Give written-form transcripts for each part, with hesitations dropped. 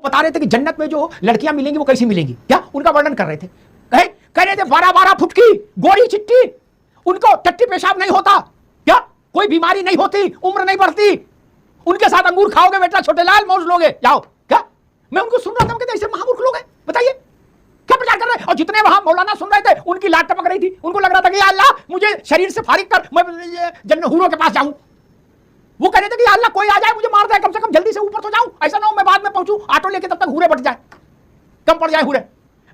बता रहे थे कि जन्नत में जो लड़कियां मिलेंगी वो कैसी मिलेंगी, क्या उनका वर्णन कर रहे थे। कह रहे थे 12-12 फुट की गोरी चिट्टी, उनको टट्टी पेशाब नहीं होता, क्या कोई बीमारी नहीं होती, उम्र नहीं बढ़ती, उनके साथ अंगूर खाओगे बेटा छोटे लाल मौज लोगे, जाओ। क्या मैं उनको सुन रहा था, कहते ऐसे महामूर्ख लोग हैं, बताइए क्या प्रचार कर रहे हैं। और जितने वहां मौलाना सुन रहे थे उनकी लाट टपक रही थी, उनको लग रहा था कि या अल्लाह मुझे शरीर से फारिग कर, मैं जन्नत हूरों के पास जाऊं। वो कह रहे थे कि अल्लाह कोई आ जाए मुझे मार दे, कम से कम जल्दी से ऊपर तो जाऊं, ऐसा ना हो मैं बाद में पहुंचूं ऑटो लेके तब तक हूरे बढ़ जाए, कम पड़ जाए हूरे।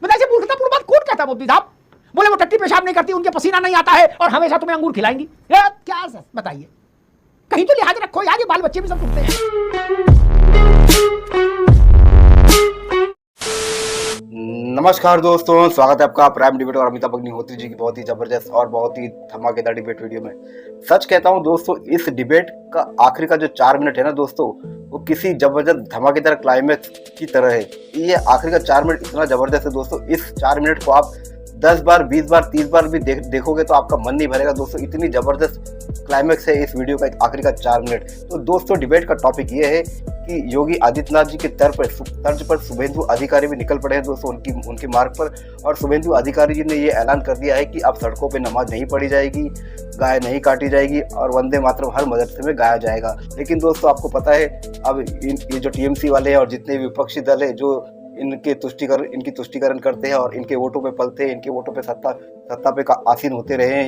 मतलब ऐसे मूर्खतापूर्ण बात कौन कहता है मुफ्ती साहब। बोले वो टट्टी पेशाब नहीं करती, उनके पसीना नहीं आता है और हमेशा तुम्हें अंगूर खिलाएंगी। क्या बताइए, कहीं तो लिहाज रखो यार, ये बाल बच्चे भी सब सुनते हैं। नमस्कार दोस्तों, स्वागत है आपका प्राइम डिबेट और अमिताभ अग्निहोत्री जी की बहुत ही जबरदस्त और बहुत ही धमाकेदार डिबेट वीडियो में। सच कहता हूं दोस्तों, इस डिबेट का आखिरी का जो 4 मिनट है ना दोस्तों, वो किसी जबरदस्त धमाकेदार क्लाइमैक्स की तरह है। ये आखिरी का 4 मिनट इतना जबरदस्त है दोस्तों, इस 4 मिनट को आप 10 बार 20 बार 30 बार भी देखोगे तो आपका मन नहीं भरेगा दोस्तों। इतनी जबरदस्त क्लाइमैक्स है इस वीडियो का आखिरी का 4 मिनट। तो दोस्तों डिबेट का टॉपिक ये है कि योगी आदित्यनाथ जी के तर्ज पर शुभेंदु अधिकारी भी निकल पड़े हैं दोस्तों उनके मार्ग पर। और शुभेंदु अधिकारी जी ने ये ऐलान कर दिया है कि अब सड़कों पे नमाज नहीं पढ़ी जाएगी, गाय नहीं काटी जाएगी और वंदे मातरम हर मदरसे में गाया जाएगा। लेकिन दोस्तों आपको पता है, अब ये जो टीएमसी वाले हैं और जितने विपक्षी दल है जो इनकी तुष्टिकरण करते हैं और इनके वोटों पे पलते हैं, इनके वोटों पे सत्ता पे आसीन होते रहे हैं,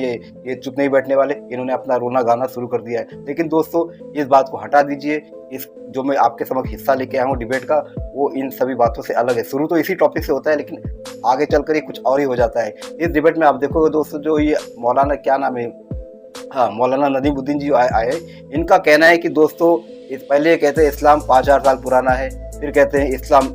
ये चुप नहीं बैठने वाले, इन्होंने अपना रोना गाना शुरू कर दिया है। लेकिन दोस्तों इस बात को हटा दीजिए, इस जो मैं आपके समक्ष हिस्सा लेके आया हूँ डिबेट का, वो इन सभी बातों से अलग है। शुरू तो इसी टॉपिक से होता है लेकिन आगे चलकर ये कुछ और ही हो जाता है। इस डिबेट में आप देखोगे दोस्तों, जो ये मौलाना क्या नाम है, हाँ मौलाना नदीमुद्दीन जी आए, इनका कहना है कि दोस्तों पहले ये कहते हैं इस्लाम 5000 साल पुराना है, फिर कहते हैं इस्लाम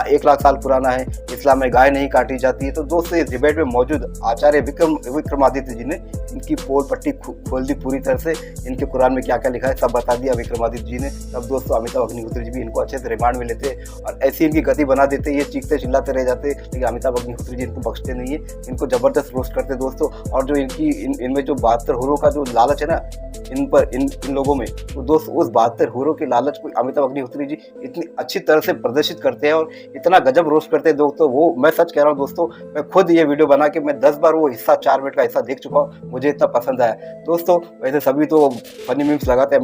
1 लाख साल पुराना है, इस्लाम में गाय नहीं काटी जाती है। तो दोस्तों इस डिबेट में मौजूद आचार्य विक्रमादित्य जी ने इनकी पोल पट्टी खोल दी पूरी तरह से, इनके कुरान में क्या क्या लिखा है सब बता दिया विक्रमादित्य जी ने। तब दोस्तों अमिताभ अग्निहोत्री जी भी इनको अच्छे से रिमांड में लेते और ऐसी इनकी गति बना देते, ये चीखते चिल्लाते रह जाते, लेकिन अमिताभ अग्निहोत्री जी इनको बख्शते नहीं है, इनको जबरदस्त रोस्ट करते दोस्तों। और जो इनमें जो 72 हुरों का जो लालच है ना इन लोगों में, तो दोस्तों उस 72 हुरों के लालच को अमिताभ अग्निहोत्री जी इतनी अच्छी तरह से प्रदर्शित करते हैं और इतना गजब रोस्ट करते हैं दोस्तों। वो मैं सच कह रहा हूँ दोस्तों, मैं खुद ये वीडियो बना के मैं 10 बार वो हिस्सा 4 मिनट का हिस्सा देख चुका हूँ, मुझे इतना पसंद आया दोस्तों। वैसे सभी तो फनी मीम्स लगाते हैं,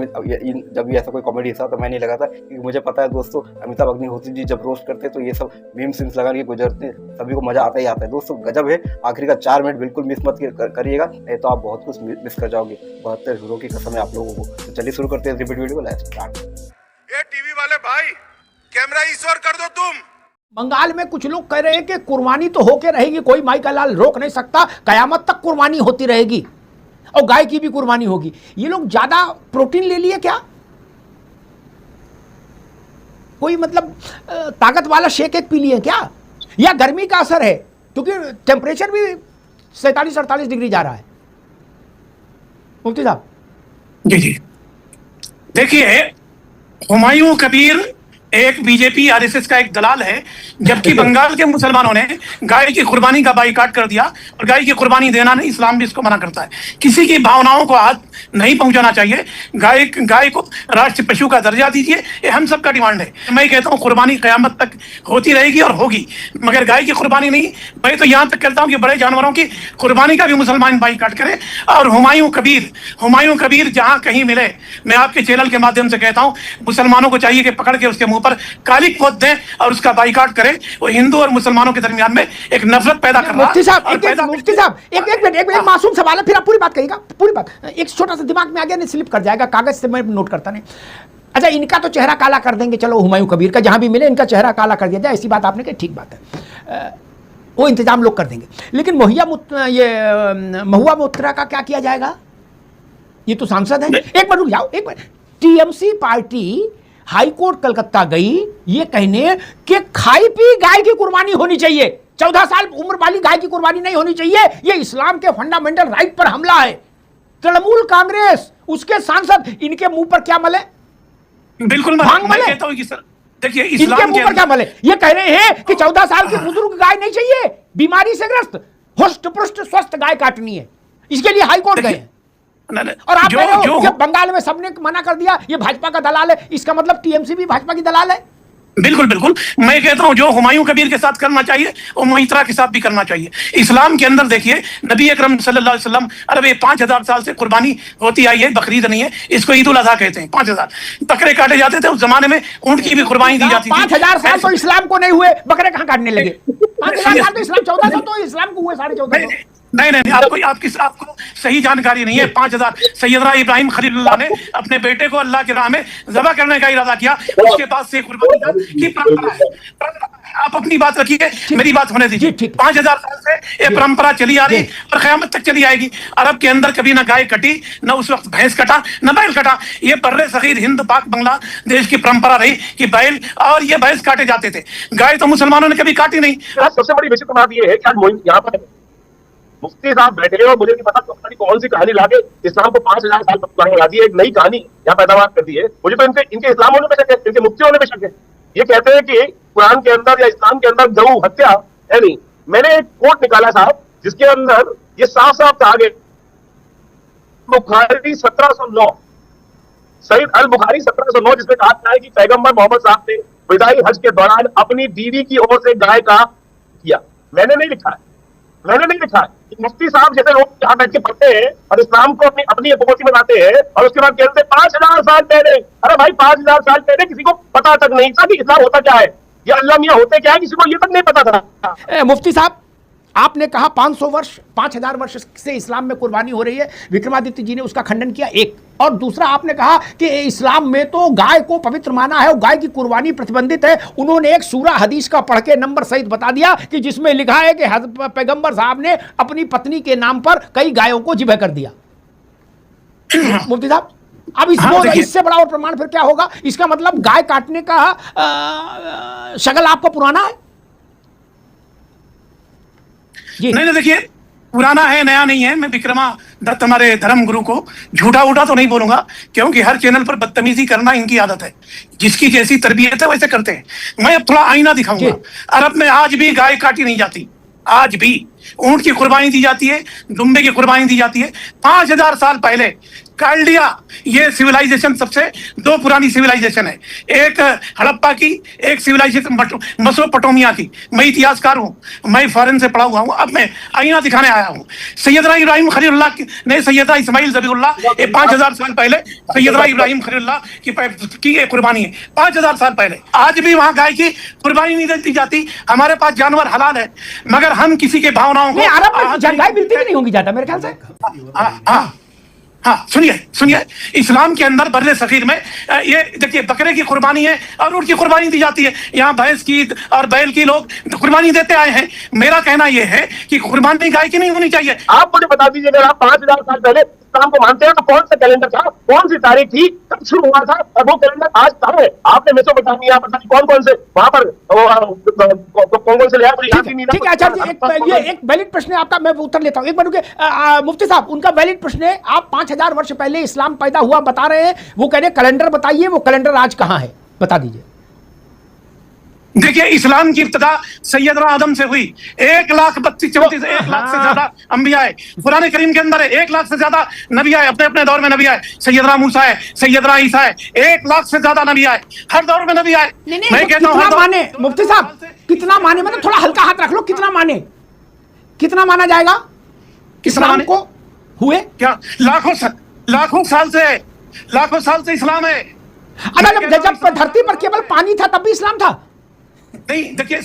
जब भी ऐसा कोई कॉमेडी हिस्सा तो मैं नहीं लगाता, क्योंकि मुझे पता है दोस्तों अमिताभ अग्निहोत्री जी जब रोस्ट करते हैं तो ये सब मीम्स लगाने की गुजरते हैं, सभी को मजा आता ही आता है दोस्तों। गजब है, आखिरी का 4 मिनट बिल्कुल मिस मत करिएगा, नहीं तो आप बहुत कुछ मिस कर जाओगे। 72 हीरो की कसम है आप लोगों को। तो चलिए शुरू करते हैं रिपीट वीडियो को, लेट्स स्टार्ट। ये टीवी वाले भाई कैमरा इस ओर कर दो तुम। बंगाल में कुछ लोग कह रहे हैं कि कुर्बानी तो होके रहेगी, कोई माई का लाल रोक नहीं सकता, कयामत तक कुर्बानी होती रहेगी और गाय की भी कुर्बानी होगी। ये लोग ज्यादा प्रोटीन ले लिए क्या, कोई मतलब ताकत वाला शेक एक पी लिए क्या, या गर्मी का असर है, क्योंकि टेम्परेचर भी 47-48 डिग्री जा रहा है। मुफ्ती साहब जी देखिए, हुमायूं कबीर एक बीजेपी आरएसएस का एक दलाल है, जबकि बंगाल के मुसलमानों ने गाय की कुर्बानी का बाइकाट कर दिया और गाय की कुर्बानी देना नहीं, इस्लाम भी इसको मना करता है। किसी की भावनाओं को हाथ नहीं पहुंचाना चाहिए, गाय को राष्ट्रीय पशु का दर्जा दीजिए, ये हम सबका डिमांड है। मैं कहता हूँ कुर्बानी कयामत तक होती रहेगी और होगी, मगर गाय की कुर्बानी नहीं। मैं तो यहाँ तक कहता हूँ कि बड़े जानवरों की कुर्बानी का भी मुसलमान बाइकाट करे। और हुमायूं कबीर जहाँ कहीं मिले, मैं आपके चैनल के माध्यम से कहता हूँ, मुसलमानों को चाहिए कि पकड़ के उसके मुंह पर काली पोत दें और उसका बाइकाट करें। वो हिंदू और मुसलमानों के दरमियान में एक नफरत पैदा कर रहा है। मुफ्ती साहब एक मिनट मासूम सवाल है, फिर आप पूरी बात कहिएगा, पूरी बात। एक छोटा सा दिमाग में आ गया, नहीं स्लिप कर जाएगा, कागज से मैं नोट करता नहीं। अच्छा, इनका तो चेहरा काला कर देंगे, चलो हुमायूं कबीर का जहां भी मिले इनका चेहरा काला कर दिया जाए, ऐसी बात आपने कही, ठीक बात है, वो इंतजाम लोग कर देंगे। लेकिन महुआ मोत्रा का क्या किया जाएगा, ये तो सांसद है। एक बार रुक जाओ, एक बार। TMC party high court Calcutta गई ये कहने कि खाई पी गाय की कुर्बानी होनी चाहिए, 14 साल उम्र वाली गाय की कुर्बानी नहीं होनी चाहिए, ये इस्लाम के फंडामेंटल राइट पर हमला है। तृणमूल कांग्रेस उसके सांसद इनके मुंह पर क्या मले, बिल्कुल मले। देखिए इनके मुंह पर क्या मले, ये कह रहे हैं कि 14 साल की बुजुर्ग गाय नहीं चाहिए, बीमारी से ग्रस्त हुष्ट पुष्ट स्वस्थ गाय काटनी है, इसके लिए हाई कोर्ट गए। और आप कह रहे हो कि बंगाल में सबने मना कर दिया, ये भाजपा का दलाल है, इसका मतलब टीएमसी भी भाजपा की दलाल है। बिल्कुल बिल्कुल, मैं कहता हूं जो हुमायूं कबीर के साथ करना चाहिए वो मोहितरा के साथ भी करना चाहिए। इस्लाम के अंदर देखिए नबी अकरम सल्लल्लाहु अलैहि वसल्लम, अरे 5000 साल से कुर्बानी होती आई है, बकरीद नहीं है, इसको ईद उल अजहा कहते हैं। 5000 बकरे काटे जाते थे उस जमाने में, ऊंट की भी कुर्बानी दी जाती थी। 5000 साल तो इस्लाम को नहीं हुए, बकरे कहां काटने लगे? 5000 साल तो इस्लाम 1400, तो इस्लाम को हुए 1450। नहीं, आपको सही जानकारी नहीं है। 5000 सैयदना इब्राहिम खलीलुल्लाह ने अपने बेटे को अल्लाह की राह में ज़बह करने का इरादा किया, उसके बाद से कुर्बानी की परंपरा है। आप अपनी बात रखिए, मेरी बात होने दीजिए। 5000 साल से ये परंपरा चली आ रही और क़यामत तक चली आएगी। अरब के अंदर कभी ना गाय कटी, ना उस वक्त भैंस कटा, ना बैल कटा। ये बर्रे सगीर हिंद पाक बांग्लादेश की परंपरा रही कि बैल और ये भैंस काटे जाते थे। गाय तो मुसलमानों ने कभी काटी नहीं। सबसे बड़ी विचित्र बात ये है कि आज यहाँ पर मुफ्ती साहब बैठे हैं और मुझे नहीं पता कौन सी कहानी लाके इस्लाम को 5000 साल पुरानी बना दी है, एक नई कहानी यहाँ पैदावार करती है। मुझे तो इनके इस्लाम होने पे शक है, इनके मुफ्ती होने पे शक है। ये कहते हैं कि कुरान के अंदर या इस्लाम के अंदर गऊ हत्या है नहीं। मैंने एक कोट निकाला साहब जिसके अंदर ये साफ साफ कहा गया, बुखारी 1709, सईद अल बुखारी 1709, जिसमें कहा है कि पैगंबर मोहम्मद साहब ने विदाई हज के दौरान अपनी बीवी की ओर से गाय का किया। मैंने नहीं लिखा है। मुफ्ती साहब जैसे लोग यहाँ बैठ के पढ़ते हैं और इस्लाम को अपनी हुकूमती बनाते हैं और उसके बाद कहते हैं 5000 साल पहले। अरे भाई 5000 साल पहले किसी को पता तक नहीं था कि इस्लाम होता क्या है, या अल्लाह मियां होते क्या है, किसी को ये तक नहीं पता था। मुफ्ती साहब, आपने कहा 500 वर्ष 5000 वर्ष से इस्लाम में कुर्बानी हो रही है, विक्रमादित्य जी ने उसका खंडन किया, एक। और दूसरा आपने कहा कि इस्लाम में तो गाय को पवित्र माना है और गाय की कुर्बानी प्रतिबंधित है। उन्होंने एक सूरा हदीस का पढ़ के नंबर सहित बता दिया कि जिसमें लिखा है कि पैगंबर साहब ने अपनी पत्नी के नाम पर कई गायों को ज़िबह कर दिया। मुफ्ती साहब, अब इससे बड़ा और प्रमाण फिर क्या होगा? इसका मतलब गाय काटने का शगल आपको पुराना है? नहीं, देखिए, पुराना है, नया नहीं है। मैं विक्रमादत्त हमारे धर्म गुरु को झूठा उठा तो नहीं बोलूंगा, क्योंकि हर चैनल पर बदतमीजी करना इनकी आदत है। जिसकी जैसी तरबियत है वैसे करते हैं। मैं अब थोड़ा आईना दिखाऊंगा। अरब में आज भी गाय काटी नहीं जाती, आज भी ऊंट की कुर्बानी दी जाती है, दुम्बे की कुर्बानी दी जाती है। 5000 साल पहले काल्डिया, ये सिविलाइजेशन सबसे दो पुरानी सिविलाइजेशन है, एक हड़प्पा की, एक सिविलाइजेशन मेसोपोटामिया की। मैं इतिहासकार हूँ, मैं फॉरेन से पढ़ा हुआ हूँ। अब मैं आईना दिखाने आया हूँ। सैयदना इब्राहिम खलीलुल्लाह ने सैयदना इस्माइल ज़बीहुल्लाह, ये 5000 साल पहले सैयदना इब्राहिम खलीलुल्लाह की कुर्बानी है। 5000 साल पहले। आज भी वहाँ गाय की कुर्बानी नहीं दी जाती। हमारे पास जानवर हलाल है, मगर हम किसी के भावनाओं को अरब में गाय मिलती भी नहीं होगी ज्यादा मेरे ख्याल से। हाँ, सुनिए, इस्लाम के अंदर बर्रे सगीर में ये देखिए बकरे की कुर्बानी है और ऊँट की कुर्बानी दी जाती है। यहाँ भैंस की और बैल की लोग कुर्बानी देते आए हैं। मेरा कहना यह है कि कुर्बानी गाय की नहीं होनी चाहिए। आप मुझे बता दीजिए, अगर आप 5000 साल पहले इस्लाम को मानते हैं तो कौन सा कैलेंडर था, कौन सी तारीख थी, कब शुरू हुआ था, और वो कैलेंडर आज कहाँ है? आपने मेसोपोटामिया पता नहीं कौन से वहां पर कौन से लिया? ठीक है आचार्य जी, ये एक वैलिड प्रश्न है आपका, मैं उत्तर लेता हूँ। एक बार मुफ्ती साहब, उनका वैलिड प्रश्न है, आप 5000 वर्ष पहले इस्लाम पैदा हुआ बता रहे हैं, वो कह रहे कैलेंडर बताइए, वो कैलेंडर आज कहाँ है, बता दीजिए। देखिए, इस्लाम की इब्तिदा सैयदना आदम से हुई। 1,32,34 1 लाख से ज्यादा अंबिया है कुरान करीम के अंदर है। 1 लाख से ज्यादा नबी आए, अपने अपने दौर में नबी आए। सैयदना मूसा है, सैयदना ईसा है, 1 लाख से ज्यादा नबी आए, हर दौर में नबी आए। मैं कहता हूं कितना माने मुफ्ती साहब, कितना माने? मतलब थोड़ा हल्का हाथ रख लो, कितना माने, कितना माना जाएगा इस्लाम को हुए? क्या लाखों साल से इस्लाम है। अगर जब धरती पर केवल पानी था तब भी इस्लाम था? नहीं, देखिए,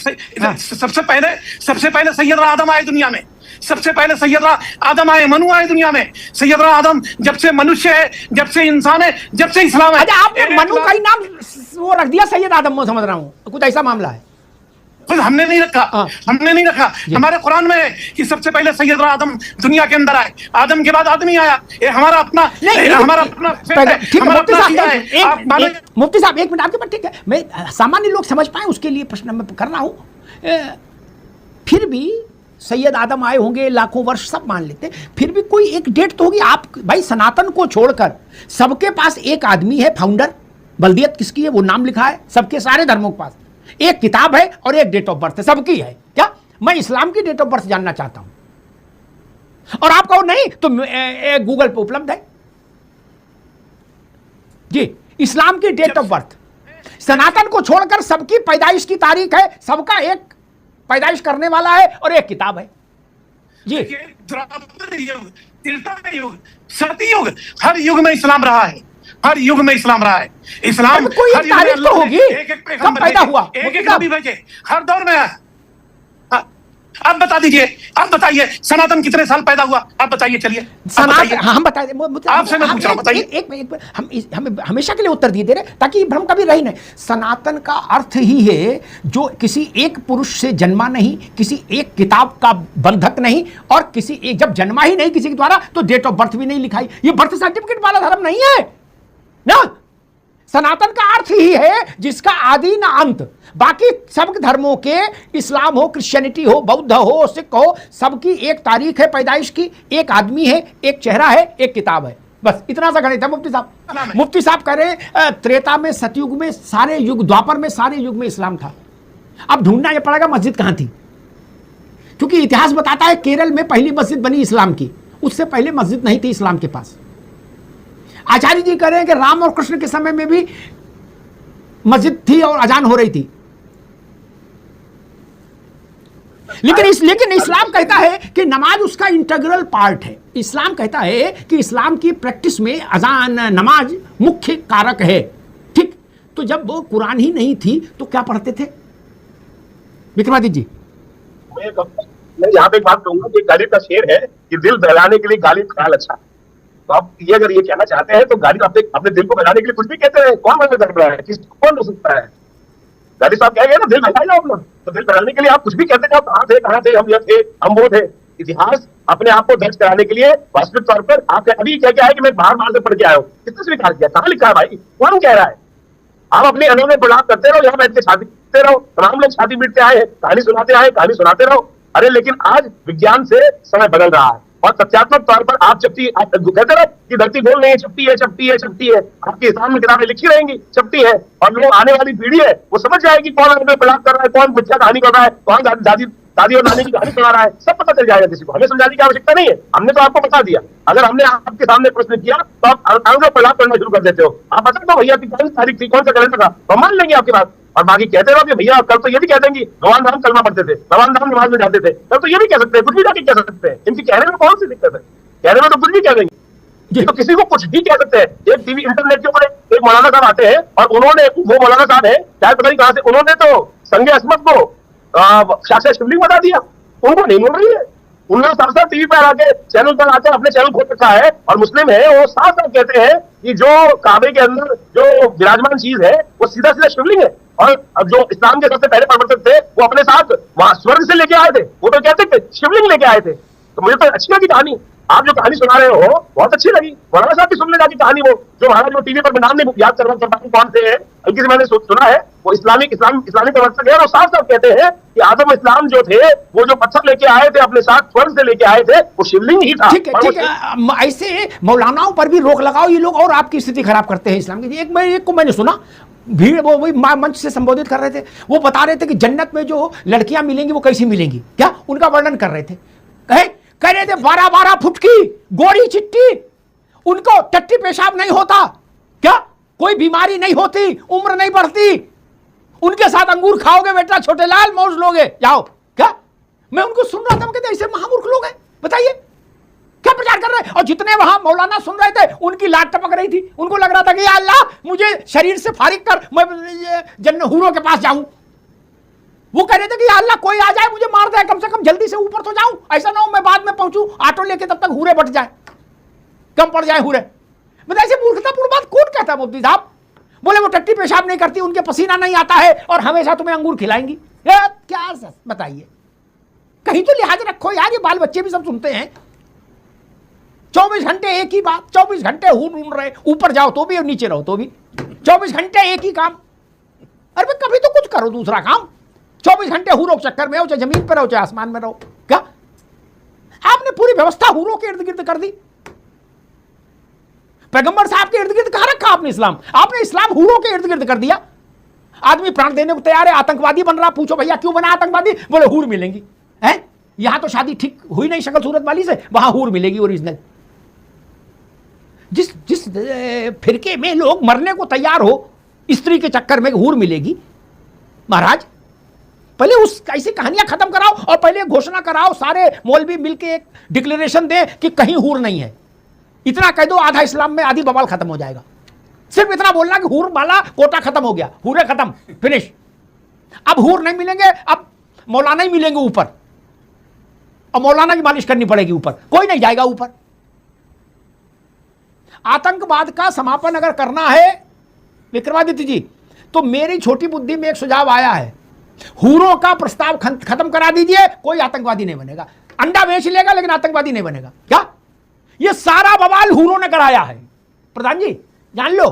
सबसे पहले सैयदना आदम आए दुनिया में। सबसे पहले सैयदना आदम आए, मनु आए दुनिया में। सैयदना आदम जब से मनुष्य है, जब से इंसान है, जब से इस्लाम है। अच्छा, आपने मनु का ही नाम वो रख दिया सैयद आदम, मैं समझ रहा हूँ कुछ ऐसा मामला है। खुद हमने नहीं रखा। हमारे कुरान में है कि सबसे पहले सैयदना आदम दुनिया के अंदर आए, आदम के बाद आदमी आया। ये हमारा अपना ठीक है मुफ्ती साहब, एक मिनट आपके पास, ठीक है, मैं सामान्य लोग समझ पाए उसके लिए प्रश्न मैं कर रहा हूँ। फिर भी सैयद आदम आए होंगे, लाखों वर्ष सब मान लेते, फिर भी कोई एक डेट तो होगी। आप भाई सनातन को छोड़कर सबके पास एक आदमी है फाउंडर, बल्दियत किसकी है वो नाम लिखा है, सबके सारे धर्मों के पास एक किताब है और एक डेट ऑफ बर्थ है, सबकी है। क्या मैं इस्लाम की डेट ऑफ बर्थ जानना चाहता हूं और आप कहो नहीं तो गूगल पे उपलब्ध है जी, इस्लाम की डेट ऑफ बर्थ। सनातन को छोड़कर सबकी पैदाइश की तारीख है, सबका एक पैदाइश करने वाला है और एक किताब है जी। देखिए, द्वापर युग, त्रेता युग, सतयुग, हर युग में इस्लाम रहा है, हर युग में इस्लाम रहा है। इस्लाम अरे कोई हर युग में तारीख तो अल्लाह ने होगी, एक-एक कब पैगंबर पैदा भेजे, हुआ? एक-एक नबी भेजे, हर दौर में है। आप बता दीजिए, आप बताइए सनातन कितने साल पैदा हुआ, आप बताइए, चलिए आप सनातन, बताइए। हाँ, हम बताए आपसे मैं पूछ रहा हूं, बताइए। एक हम हमेशा के लिए उत्तर दिए दे रहे ताकि भ्रम कभी रही नहीं। सनातन का अर्थ ही है जो किसी एक पुरुष से जन्मा नहीं, किसी एक किताब का बंधक नहीं, और किसी एक जब जन्मा ही नहीं किसी के द्वारा तो डेट ऑफ बर्थ भी नहीं लिखाई। ये बर्थ सर्टिफिकेट वाला धर्म नहीं है ना। सनातन का अर्थ ही है जिसका आदि ना अंत। बाकी सब धर्मों के, इस्लाम हो, क्रिश्चियनिटी हो, बौद्ध हो, सिख हो, सबकी एक तारीख है पैदाइश की, एक आदमी है, एक चेहरा है, एक किताब है। बस इतना सा गणित है मुफ्ती साहब। मुफ्ती साहब कह रहे हैं त्रेता में, सतयुग में, सारे युग, द्वापर में, सारे युग में इस्लाम था। अब ढूंढना यह पड़ेगा मस्जिद कहां थी, क्योंकि इतिहास बताता है केरल में पहली मस्जिद बनी इस्लाम की, उससे पहले मस्जिद नहीं थी इस्लाम के पास। आचार्य जी कह रहे हैं कि राम और कृष्ण के समय में भी मस्जिद थी और अजान हो रही थी, लेकिन इस्लाम कहता है कि नमाज उसका इंटीग्रल पार्ट है। इस्लाम कहता है कि इस्लाम की प्रैक्टिस में अजान, नमाज मुख्य कारक है। ठीक, तो जब वो कुरान ही नहीं थी तो क्या पढ़ते थे विक्रमादित्य जी? मैं यहाँ पे एक बात कहूंगा कि गालिब का शेर है कि दिल बहलाने के लिए गालिब ख्याल अच्छा। तो आप ये अगर ये कहना चाहते हैं तो गालिब अपने दिल को बहलाने के लिए कुछ भी कहते हैं, कौन मना कर रहा है, कौन रोक सकता है? गालिब साहब कह गए ना दिल बहलाए जाओ अपना, तो दिल बहलाने के लिए आप कुछ भी कहते हैं। कहाँ थे, हम ये थे, हम वो थे। इतिहास अपने आप को दर्ज कराने के लिए वास्तविक तौर पर आप अभी क्या है कि मैं बाहर से पढ़ के आया हूँ, किसने स्वीकार किया, कहाँ लिखा है भाई, कौन कह रहा है? आप अपने अनों में बुलाव करते रहो, यहाँ बैठ के शादी करते रहो, तमाम लोग शादी बीटते आए हैं, कहानी सुनाते रहो। अरे लेकिन आज विज्ञान से समय बदल रहा है और तथ्यात्मक तौर पर आप कहते रहो कि धरती गोल नहीं है, चपटी है। आपकी इस्लाम में किताबें लिखी रहेंगी चपटी है, और लोग आने वाली पीढ़ी है वो समझ जाएगी कौन हमें बलात्कार कर रहा है, कौन बच्चा कहानी कर रहा है, कौन दादी और नानी की कहानी सुना रहा है, सब पता चल जाएगा। किसी को हमें समझाने की आवश्यकता नहीं है, हमने तो आपको बता दिया। अगर हमने आपके सामने प्रश्न किया तो आप आगे प्रलाप करना शुरू कर देते हो। आप बता दो भैया की कौन सी तारीख थी, कौन सा कैलेंडर था, तो मान लेंगे आपकी बात। और बाकी कहते रहो कि भैया कल तो ये भी कह देंगे भगवान राम कलमा पढ़ते थे, भगवान राम नमाज में जाते थे, कल तो ये भी कह सकते हैं, कुछ भी जाके कह सकते हैं। इनकी कहने में कौन सी दिक्कत है? कहने में तो कुछ भी कह देंगे, तो किसी को कुछ भी कह सकते हैं। एक टीवी इंटरनेट के ऊपर एक मौलाना साहब आते हैं और उन्होंने, वो मौलाना साहब है शायद पता नहीं कहां से, उन्होंने तो संगे असमत को साक्षात शिवलिंग बता दिया। उनको नहीं मिल रही है, उन्होंने साफ साफ टीवी पर आके चैनल पर आकर अपने चैनल खोल रखा है और मुस्लिम है, वो साफ साफ कहते हैं कि जो काबे के अंदर जो विराजमान चीज है वो सीधा सीधा शिवलिंग है। और अब जो इस्लाम के सबसे पहले प्रवर्तक थे वो अपने साथ वहां स्वर्ग से लेके आए थे, वो तो कहते थे शिवलिंग लेके आए थे। तो मुझे तो अच्छी लगी कहानी, आप जो कहानी सुना रहे हो बहुत अच्छी लगी। मौलाना साहब की सुन ले जाती कहानी, वो जो महाराज जो टीवी पर मैं नाम नहीं याद कर रहा हूँ कौन से है, हल्की से मैंने सुना है, वो इस्लामी प्रवर्तक है और साफ साफ कहते हैं कि आदम इस्लाम जो थे वो जो पत्थर लेके आए थे अपने साथ स्वर्ग से लेके आए थे वो शिवलिंग ही था। ठीक है, ऐसे मौलानाओं पर भी रोक लगाओ ये लोग और आपकी स्थिति खराब करते हैं इस्लाम की। एक को मैंने सुना, भीड़ वो वही मंच से संबोधित कर रहे थे, वो बता रहे थे कि जन्नत में जो लड़कियां मिलेंगी वो कैसी मिलेंगी, क्या उनका वर्णन कर रहे थे। कह रहे थे 12-12 फुट की गोरी चिट्टी, उनको टट्टी पेशाब नहीं होता, क्या कोई बीमारी नहीं होती, उम्र नहीं बढ़ती, उनके साथ अंगूर खाओगे बेटा छोटे लाल मौज लोगे, जाओ। क्या मैं उनको सुन रहा था, मैं कहते ऐसे महामूर्ख लोग हैं, बताइए क्या प्रचार कर रहे हैं। और जितने वहां मौलाना सुन रहे थे उनकी लाट टपक रही थी, उनको लग रहा था कि या अल्लाह मुझे शरीर से फारिग कर, मैं जन्नत हूरों के पास जाऊं। वो कह रहे थे कि या अल्लाह कोई आ जाए मुझे मार दे, कम से कम जल्दी से ऊपर तो जाऊं, ऐसा ना हो मैं बाद में पहुंचूं ऑटो लेके तब तक हूरे बट जाए, कम पड़ जाए हूरे। मतलब ऐसे मूर्खतापूर्ण बात कौन कहता है मुफ्ती साहब? बोले वो टट्टी पेशाब नहीं करती, उनके पसीना नहीं आता है और हमेशा तुम्हें अंगूर खिलाएंगी। क्या बताइए, कहीं तो लिहाज रखो यार, ये बाल बच्चे भी सब सुनते हैं। 24 घंटे एक ही बात, 24 घंटे हूर ढूंढ रहे, ऊपर जाओ तो भी और नीचे रहो तो भी, 24 घंटे एक ही काम। अरे कभी तो कुछ करो दूसरा काम, 24 घंटे हूरों के चक्कर में हो, चाहे जमीन पर रहो चाहे आसमान में रहो। क्या आपने पूरी व्यवस्था हूरों के इर्द गिर्द कर दी? पैगंबर साहब के इर्द गिर्द कहां रखा आपने इस्लाम? आपने इस्लाम हूरों के इर्द गिर्द कर दिया। आदमी प्राण देने को तैयार है, आतंकवादी बन रहा, पूछो भैया क्यों बना आतंकवादी? बोले हूर मिलेंगी। हैं, यहां तो शादी ठीक हुई नहीं शक्ल सूरत वाली से, वहां हूर मिलेगी ओरिजिनल। जिस फिरके में लोग मरने को तैयार हो, स्त्री के चक्कर में हूर मिलेगी। महाराज पहले उस ऐसी कहानियां खत्म कराओ और पहले घोषणा कराओ, सारे मौलवी मिलके एक डिक्लेरेशन दें कि कहीं हूर नहीं है। इतना कह दो आधा इस्लाम में आधी बवाल खत्म हो जाएगा। सिर्फ इतना बोलना कि हूर वाला कोटा खत्म हो गया, हूरे खत्म, फिनिश। अब हूर नहीं मिलेंगे, अब मौलाना ही मिलेंगे ऊपर, और मौलाना की मालिश करनी पड़ेगी ऊपर, कोई नहीं जाएगा ऊपर। आतंकवाद का समापन अगर करना है विक्रमादित्य जी, तो मेरी छोटी बुद्धि में एक सुझाव आया है, हूरों का प्रस्ताव खत्म करा दीजिए, कोई आतंकवादी नहीं बनेगा। अंडा बेच लेगा लेकिन आतंकवादी नहीं बनेगा। क्या ये सारा बवाल हूरों ने कराया है? प्रधान जी जान लो,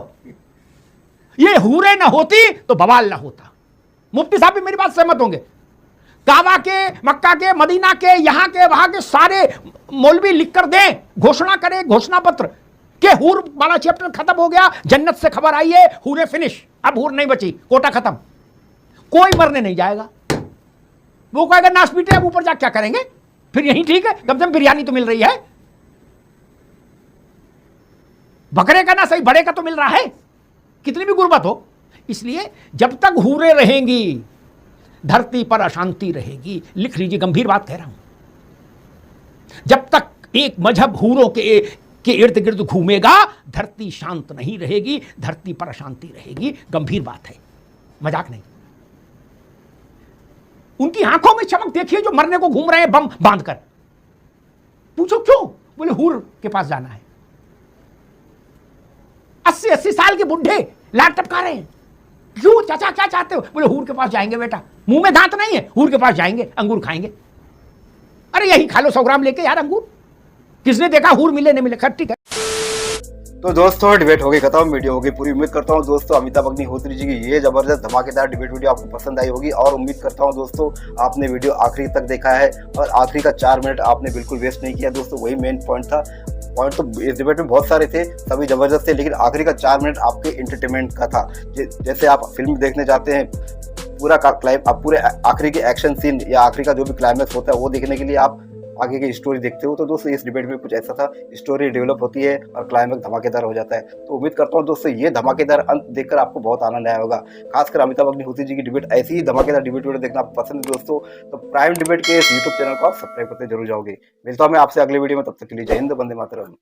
ये हूरे ना होती तो बवाल ना होता। मुफ्ती साहब भी मेरी बात सहमत होंगे। काबा के, मक्का के, मदीना के, यहां के, वहां के सारे मौलवी लिख कर दें, घोषणा करें, घोषणा पत्र के हूर वाला चैप्टर खत्म हो गया, जन्नत से खबर आई है, हूरे फिनिश, अब हूर नहीं बची, कोटा खत्म, कोई मरने नहीं जाएगा। वो कहेगा नाश पीटे, अब ऊपर जा क्या करेंगे, फिर यही ठीक है, कम से कम बिरयानी तो मिल रही है, बकरे का ना सही बड़े का तो मिल रहा है, कितनी भी गुर्बत हो। इसलिए जब तक हूरे रहेंगी धरती पर अशांति रहेगी। लिख लीजिए, गंभीर बात कह रहा हूं। जब तक एक मजहब हूरों के इर्द गिर्द घूमेगा, धरती शांत नहीं रहेगी, धरती पर अशांति रहेगी। गंभीर बात है, मजाक नहीं। उनकी आंखों में चमक देखिए जो मरने को घूम रहे हैं बम बांधकर। पूछो क्यों? बोले हूर के पास जाना है। 80-80 साल के बुढ़े लाट टपका रहे हैं। क्यों चाचा, क्या चाहते हो? बोले हूर के पास जाएंगे बेटा, मुंह में दांत नहीं है, हूर के पास जाएंगे, अंगूर खाएंगे। अरे यही खा लो 100 ग्राम लेके यार अंगूर। किसने देखा हूर मिले नहीं मिले? खैर ठीक है। तो दोस्तों डिबेट हो गई खत्म, वीडियो हो गई पूरी। उम्मीद करता हूँ दोस्तों अमिताभ अग्निहोत्री जी की ये जबरदस्त धमाकेदार डिबेट वीडियो आपको पसंद आई होगी, और उम्मीद करता हूँ दोस्तों आपने वीडियो आखिरी तक देखा है और आखिरी का 4 मिनट आपने बिल्कुल वेस्ट नहीं किया दोस्तों। वही मेन पॉइंट था। पॉइंट तो इस डिबेट में बहुत सारे थे, सभी जबरदस्त थे, लेकिन आखिरी का 4 मिनट आपके एंटरटेनमेंट का था। जैसे आप फिल्म देखने जाते हैं, पूरा आप पूरे आखिरी के एक्शन सीन या आखिरी का जो भी क्लाइमैक्स होता है वो देखने के लिए आप आगे की स्टोरी देखते हो। तो दोस्तों इस डिबेट में कुछ ऐसा था, स्टोरी डेवलप होती है और क्लाइमैक्स धमाकेदार हो जाता है। तो उम्मीद करता हूँ दोस्तों ये धमाकेदार अंत देखकर आपको बहुत आनंद आया होगा। खासकर अमिताभ अग्निहोत्री जी की डिबेट, ऐसी ही धमाकेदार डिबेट वीडियो देखना आपको पसंद है दोस्तों, तो प्राइम डिबेट के इस यूट्यूब चैनल को आप सब्सक्राइब करते जरूर जाओगे। मिलता हूँ मैं आपसे अगले वीडियो में, तब तक के लिए जय हिंद, वंदे मातरम।